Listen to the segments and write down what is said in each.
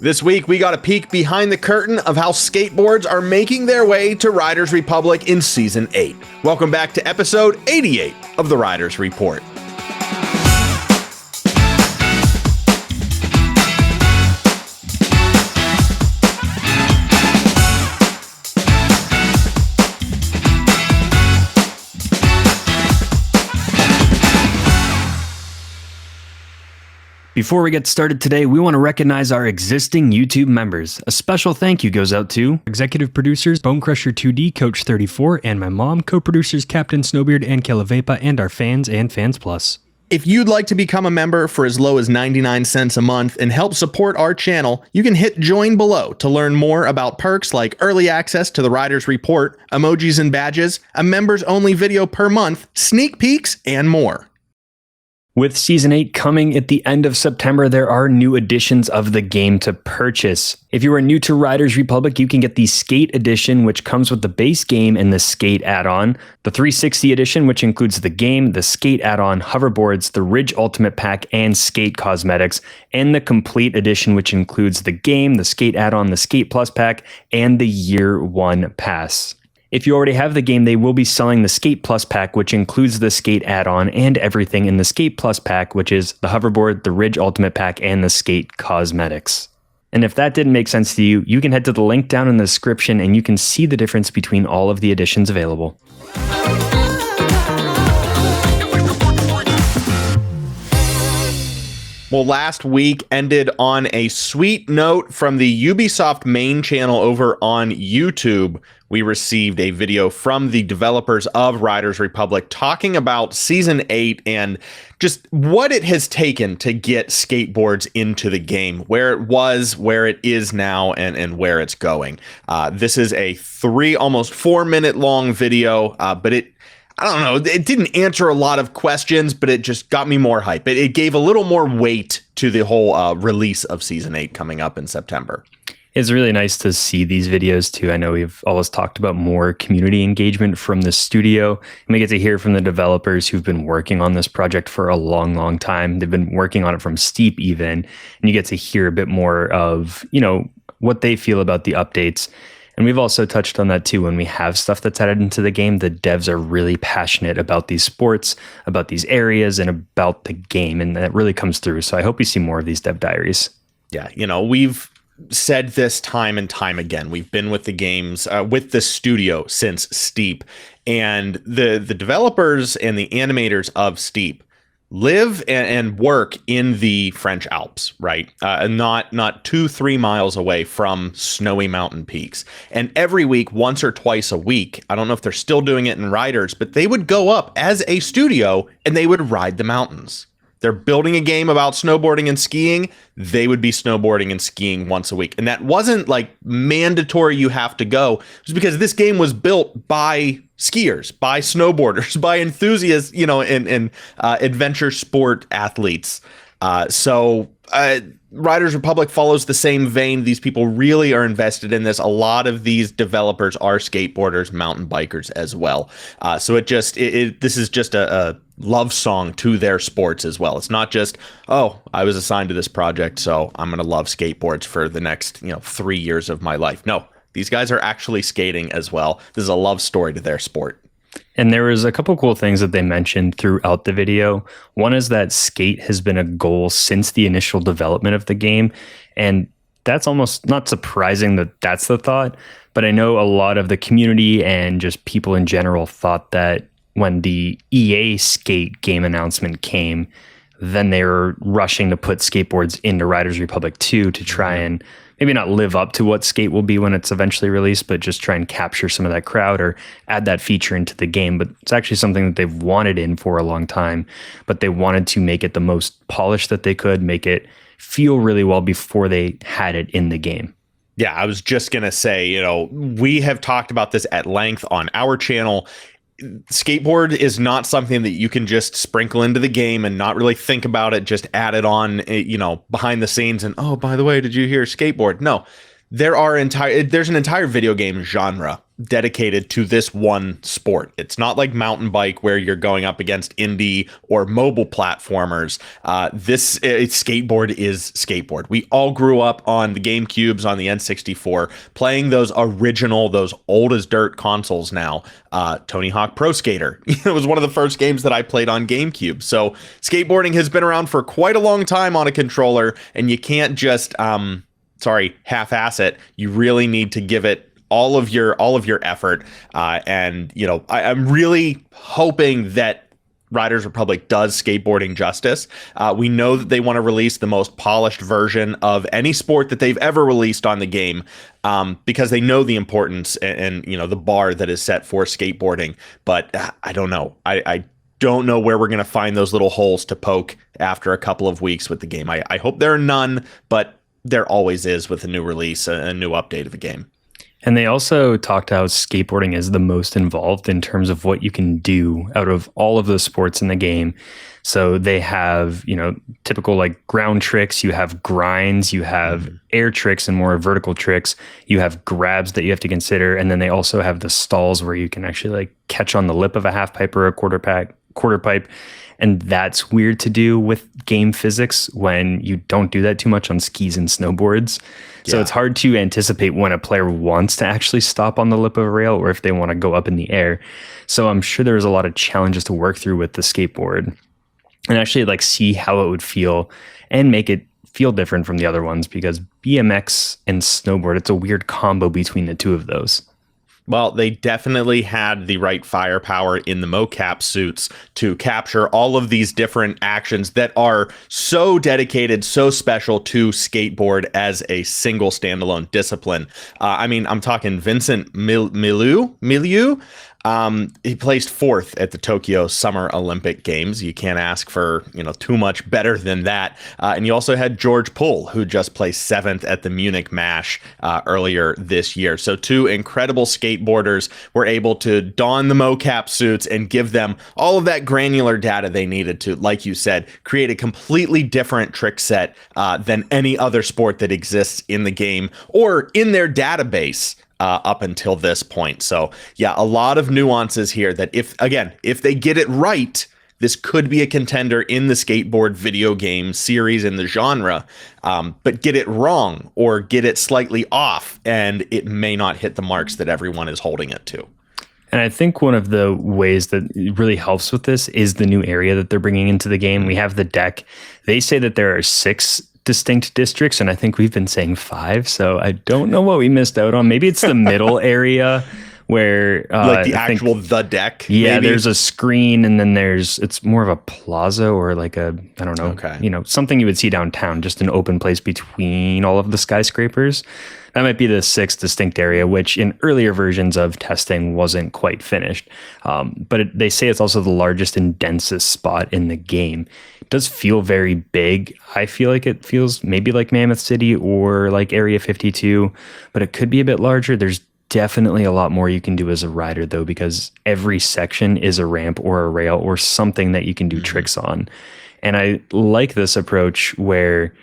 This week, we got a peek behind the curtain of how skateboards are making their way to Riders Republic in Season 8. Welcome back to episode 88 of the Riders Report. Before we get started today, we want to recognize our existing YouTube members. A special thank you goes out to executive producers Bonecrusher 2D, Coach 34, and my mom, co-producers Captain Snowbeard and Kelavepa, and our fans and Fans Plus. If you'd like to become a member for as low as 99 cents a month and help support our channel, you can hit join below to learn more about perks like early access to the Riders Report, emojis and badges, a members-only video per month, sneak peeks, and more. With Season 8 coming at the end of September, there are new editions of the game to purchase. If you are new to Riders Republic, you can get the Skate Edition, which comes with the base game and the Skate add-on, the 360 Edition, which includes the game, the Skate add-on, hoverboards, the Ridge Ultimate Pack, and Skate cosmetics, and the Complete Edition, which includes the game, the Skate add-on, the Skate Plus Pack, and the Year 1 Pass. If you already have the game, they will be selling the Skate Plus Pack, which includes the Skate add-on and everything in the Skate Plus Pack, which is the hoverboard, the Ridge Ultimate Pack, and the Skate cosmetics. And if that didn't make sense to you, you can head to the link down in the description and you can see the difference between all of the editions available. Well, last week ended on a sweet note from the Ubisoft main channel over on YouTube. We received a video from the developers of Riders Republic talking about Season 8 and just what it has taken to get skateboards into the game, where it was, where it is now, and where it's going. This is a almost 4 minute long video, but I don't know, it didn't answer a lot of questions, but it just got me more hype. It gave a little more weight to the whole release of Season 8 coming up in September. It's really nice to see these videos too. I know we've always talked about more community engagement from the studio, and we get to hear from the developers who've been working on this project for a long, long time. They've been working on it from Steep even, and you get to hear a bit more of, what they feel about the updates. And we've also touched on that too. When we have stuff that's added into the game, the devs are really passionate about these sports, about these areas, and about the game. And that really comes through. So I hope we see more of these dev diaries. Yeah, we've said this time and time again. We've been with the games, with the studio since Steep. And the developers and the animators of Steep live and work in the French Alps, right? Not 2-3 miles away from snowy mountain peaks. And every week, once or twice a week, I don't know if they're still doing it in Riders, but they would go up as a studio and they would ride the mountains. They're building a game about snowboarding and skiing. They would be snowboarding and skiing once a week. And that wasn't like mandatory you have to go. It was because this game was built by skiers, by snowboarders, by enthusiasts, and adventure sport athletes. So Riders Republic follows the same vein. These people really are invested in this. A lot of these developers are skateboarders, mountain bikers as well. So this is just a love song to their sports as well. It's not just, I was assigned to this project, so I'm going to love skateboards for the next 3 years of my life. No, these guys are actually skating as well. This is a love story to their sport. And there was a couple cool things that they mentioned throughout the video. One is that skate has been a goal since the initial development of the game. And that's almost not surprising that that's the thought. But I know a lot of the community and just people in general thought that when the EA Skate game announcement came, then they were rushing to put skateboards into Riders Republic 2 to try and maybe not live up to what Skate will be when it's eventually released, but just try and capture some of that crowd or add that feature into the game. But it's actually something that they've wanted in for a long time, but they wanted to make it the most polished that they could, make it feel really well before they had it in the game. Yeah, I was just going to say, we have talked about this at length on our channel. Skateboard is not something that you can just sprinkle into the game and not really think about it, just add it on, behind the scenes and, by the way, did you hear skateboard? No, there's an entire video game genre dedicated to this one sport. It's not like mountain bike where you're going up against indie or mobile platformers. Skateboard is skateboard. We all grew up on the GameCubes, on the N64, playing those original, those old as dirt consoles now. Tony Hawk Pro Skater. It was one of the first games that I played on GameCube. So skateboarding has been around for quite a long time on a controller, and you can't just half-ass it. You really need to give it all of your effort. And I'm really hoping that Riders Republic does skateboarding justice. We know that they want to release the most polished version of any sport that they've ever released on the game, because they know the importance and the bar that is set for skateboarding. But I don't know. I don't know where we're going to find those little holes to poke after a couple of weeks with the game. I hope there are none, but there always is with a new release, a new update of a game. And they also talked how skateboarding is the most involved in terms of what you can do out of all of the sports in the game. So they have, typical like ground tricks, you have grinds, you have air tricks and more vertical tricks, you have grabs that you have to consider. And then they also have the stalls where you can actually like catch on the lip of a half pipe or a quarter pipe. And that's weird to do with game physics when you don't do that too much on skis and snowboards. So it's hard to anticipate when a player wants to actually stop on the lip of a rail or if they want to go up in the air. So I'm sure there's a lot of challenges to work through with the skateboard and actually like see how it would feel and make it feel different from the other ones, because BMX and snowboard, it's a weird combo between the two of those. Well, they definitely had the right firepower in the mocap suits to capture all of these different actions that are so dedicated, so special to skateboard as a single standalone discipline. I'm talking Vincent Milieu. He placed 4th at the Tokyo Summer Olympic Games. You can't ask for, too much better than that. And you also had George Pull, who just placed 7th at the Munich MASH earlier this year. So 2 incredible skateboarders were able to don the mocap suits and give them all of that granular data they needed to, like you said, create a completely different trick set than any other sport that exists in the game or in their database. Up until this point. So yeah, a lot of nuances here that if they get it right, this could be a contender in the skateboard video game series in the genre, but get it wrong or get it slightly off and it may not hit the marks that everyone is holding it to. And I think one of the ways that really helps with this is the new area that they're bringing into the game. We have the deck. They say that there are 6 distinct districts, and I think we've been saying 5, so I don't know what we missed out on. Maybe it's the middle area where like the deck. Yeah, maybe? There's a screen, and then it's more of a plaza or like a, I don't know, something you would see downtown, just an open place between all of the skyscrapers. That might be the 6th distinct area, which in earlier versions of testing wasn't quite finished. But they say it's also the largest and densest spot in the game. It does feel very big. I feel like it feels maybe like Mammoth City or like Area 52, but it could be a bit larger. There's definitely a lot more you can do as a rider, though, because every section is a ramp or a rail or something that you can do tricks on. And I like this approach where,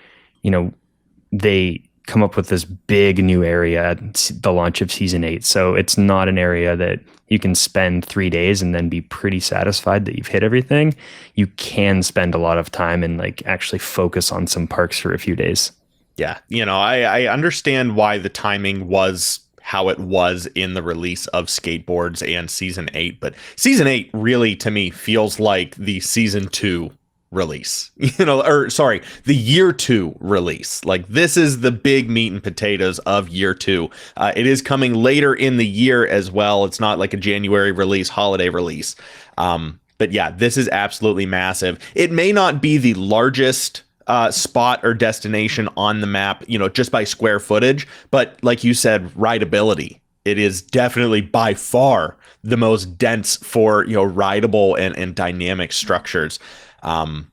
they come up with this big new area at the launch of season 8. So it's not an area that you can spend 3 days and then be pretty satisfied that you've hit everything. You can spend a lot of time and like actually focus on some parks for a few days. Yeah. I understand why the timing was how it was in the release of skateboards and season 8, but season 8 really to me feels like the season 2 release, the year 2 release. Like this is the big meat and potatoes of year 2. It is coming later in the year as well. It's not like a January release, holiday release. But yeah, this is absolutely massive. It may not be the largest spot or destination on the map, just by square footage, but like you said, rideability. It is definitely by far the most dense for, rideable and dynamic structures. I'm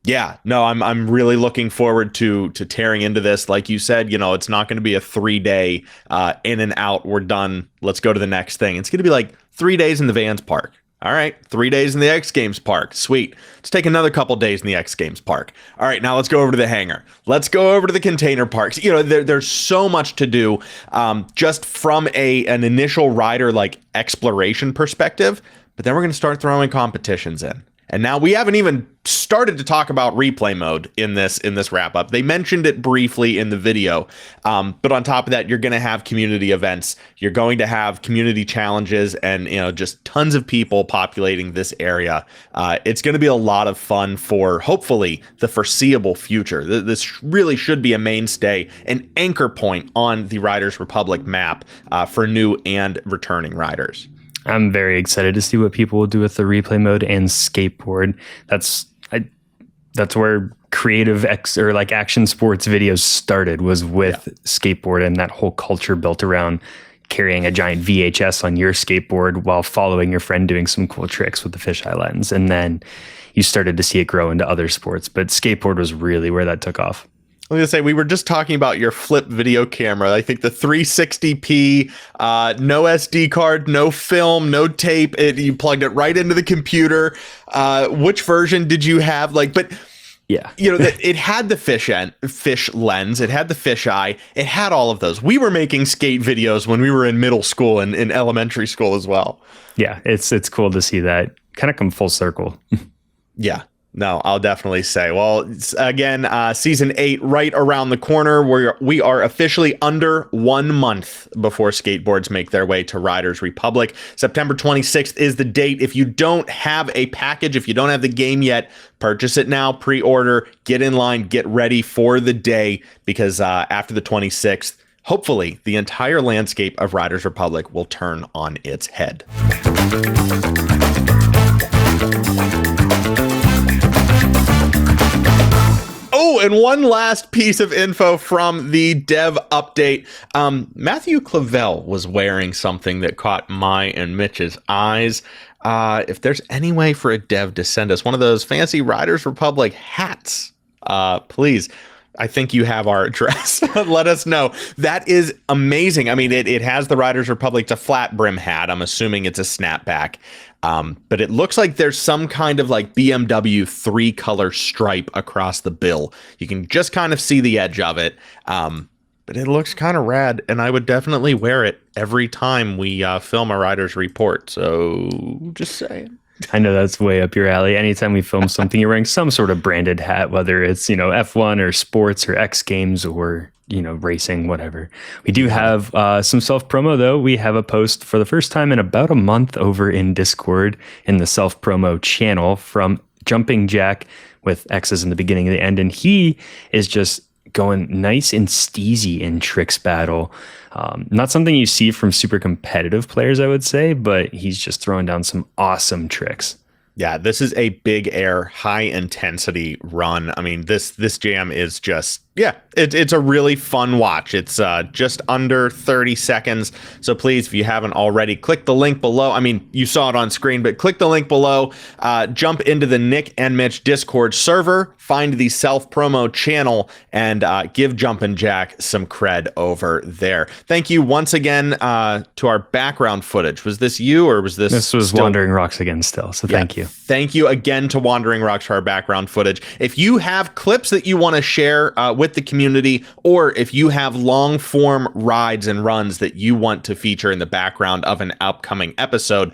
really looking forward to tearing into this. Like you said, it's not going to be a 3-day in and out. We're done. Let's go to the next thing. It's going to be like 3 days in the Vans Park. All right, 3 days in the X Games Park. Sweet. Let's take another couple days in the X Games Park. All right, now let's go over to the hangar. Let's go over to the container parks. There's so much to do just from an initial rider like exploration perspective. But then we're going to start throwing competitions in. And now we haven't even started to talk about replay mode in this wrap up. They mentioned it briefly in the video. But on top of that, you're going to have community events. You're going to have community challenges and, just tons of people populating this area. It's going to be a lot of fun for hopefully the foreseeable future. This really should be a mainstay, an anchor point on the Riders Republic map for new and returning riders. I'm very excited to see what people will do with the replay mode and skateboard. That's where creative action sports videos started, was with skateboard, and that whole culture built around carrying a giant VHS on your skateboard while following your friend doing some cool tricks with the fisheye lens. And then you started to see it grow into other sports, but skateboard was really where that took off. I was going to say, we were just talking about your flip video camera. I think the 360p, no SD card, no film, no tape. You plugged it right into the computer. Which version did you have? Yeah, it had the fish lens. It had the fisheye. It had all of those. We were making skate videos when we were in middle school and in elementary school as well. Yeah, it's cool to see that kind of come full circle. Yeah. No, I'll definitely say. Well, again, season 8 right around the corner. We are officially under 1 month before skateboards make their way to Riders Republic. September 26th is the date. If you don't have a package, if you don't have the game yet, purchase it now, pre-order, get in line, get ready for the day, because after the 26th, hopefully the entire landscape of Riders Republic will turn on its head. Oh, and one last piece of info from the dev update. Matthew Clavel was wearing something that caught my and Mitch's eyes. If there's any way for a dev to send us one of those fancy Riders Republic hats, please. I think you have our address. Let us know. That is amazing. I mean, it has the Riders Republic. It's a flat brim hat. I'm assuming it's a snapback. But it looks like there's some kind of BMW 3-color stripe across the bill. You can just kind of see the edge of it. But it looks kind of rad, and I would definitely wear it every time we film a Riders Report. So just saying. I know that's way up your alley. Anytime we film something, you're wearing some sort of branded hat, whether it's, F1 or sports or X Games or, racing, whatever. We do have some self-promo, though. We have a post for the first time in about a month over in Discord in the self-promo channel from Jumping Jack with X's in the beginning and the end. And he is just going nice and steezy in tricks battle. Not something you see from super competitive players, I would say, but he's just throwing down some awesome tricks. Yeah, this is a big air, high intensity run. I mean, this jam is just, it's a really fun watch. It's just under 30 seconds. So please, if you haven't already, click the link below. I mean, you saw it on screen, but click the link below. Jump into the Nick and Mitch Discord server, find the self-promo channel, and give Jumpin' Jack some cred over there. Thank you once again to our background footage. Was this you, or was this? This was Wandering Rocks again still, so thank you. Thank you again to Wandering Rocks for our background footage. If you have clips that you want to share with the community, or if you have long form rides and runs that you want to feature in the background of an upcoming episode,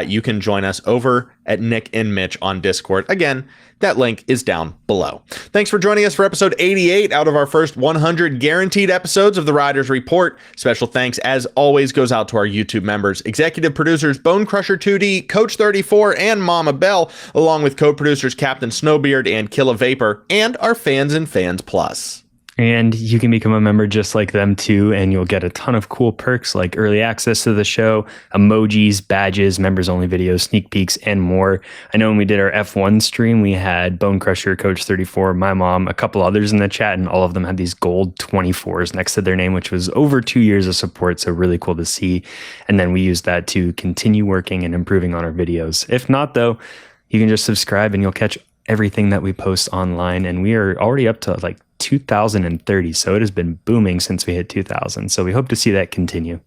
you can join us over at Nick and Mitch on Discord. Again, that link is down below. Thanks for joining us for episode 88 out of our first 100 guaranteed episodes of the Riders Report. Special thanks, as always, goes out to our YouTube members, executive producers Bone Crusher 2D, Coach 34, and Mama Bell, along with co-producers Captain Snowbeard and Killa Vapor, and our fans and Fans Plus. And you can become a member just like them too, and you'll get a ton of cool perks like early access to the show, emojis, badges, members only videos, sneak peeks, and more. I know when we did our F1 stream, we had Bone Crusher, Coach 34, my mom, a couple others in the chat, and all of them had these gold 24s next to their name, which was over 2 years of support, so really cool to see. And then we used that to continue working and improving on our videos. If not, though, you can just subscribe and you'll catch everything that we post online, and we are already up to 2030, so it has been booming since we hit 2000, so we hope to see that continue.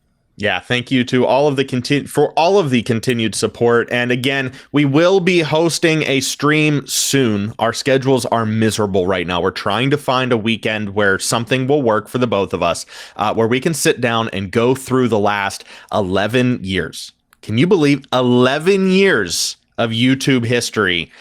Yeah, thank you to all of the for all of the continued support. And again, we will be hosting a stream soon. Our schedules are miserable right now. We're trying to find a weekend where something will work for the both of us, where we can sit down and go through the last 11 years. Can you believe 11 years of YouTube history?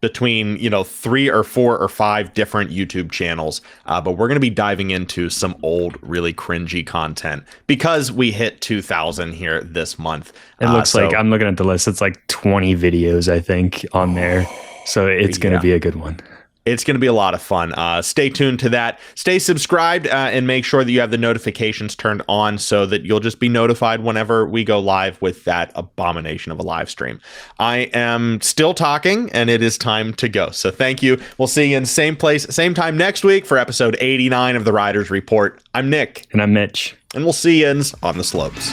Between 3 or 4 or 5 different YouTube channels, but we're going to be diving into some old, really cringy content because we hit 2,000 here this month. It looks like, I'm looking at the list, it's like 20 videos, I think, on there. So it's going to be a good one. It's going to be a lot of fun. Stay tuned to that. Stay subscribed and make sure that you have the notifications turned on so that you'll just be notified whenever we go live with that abomination of a live stream. I am still talking, and it is time to go. So thank you. We'll see you in the same place, same time next week for episode 89 of the Riders Report. I'm Nick. And I'm Mitch. And we'll see you on the slopes.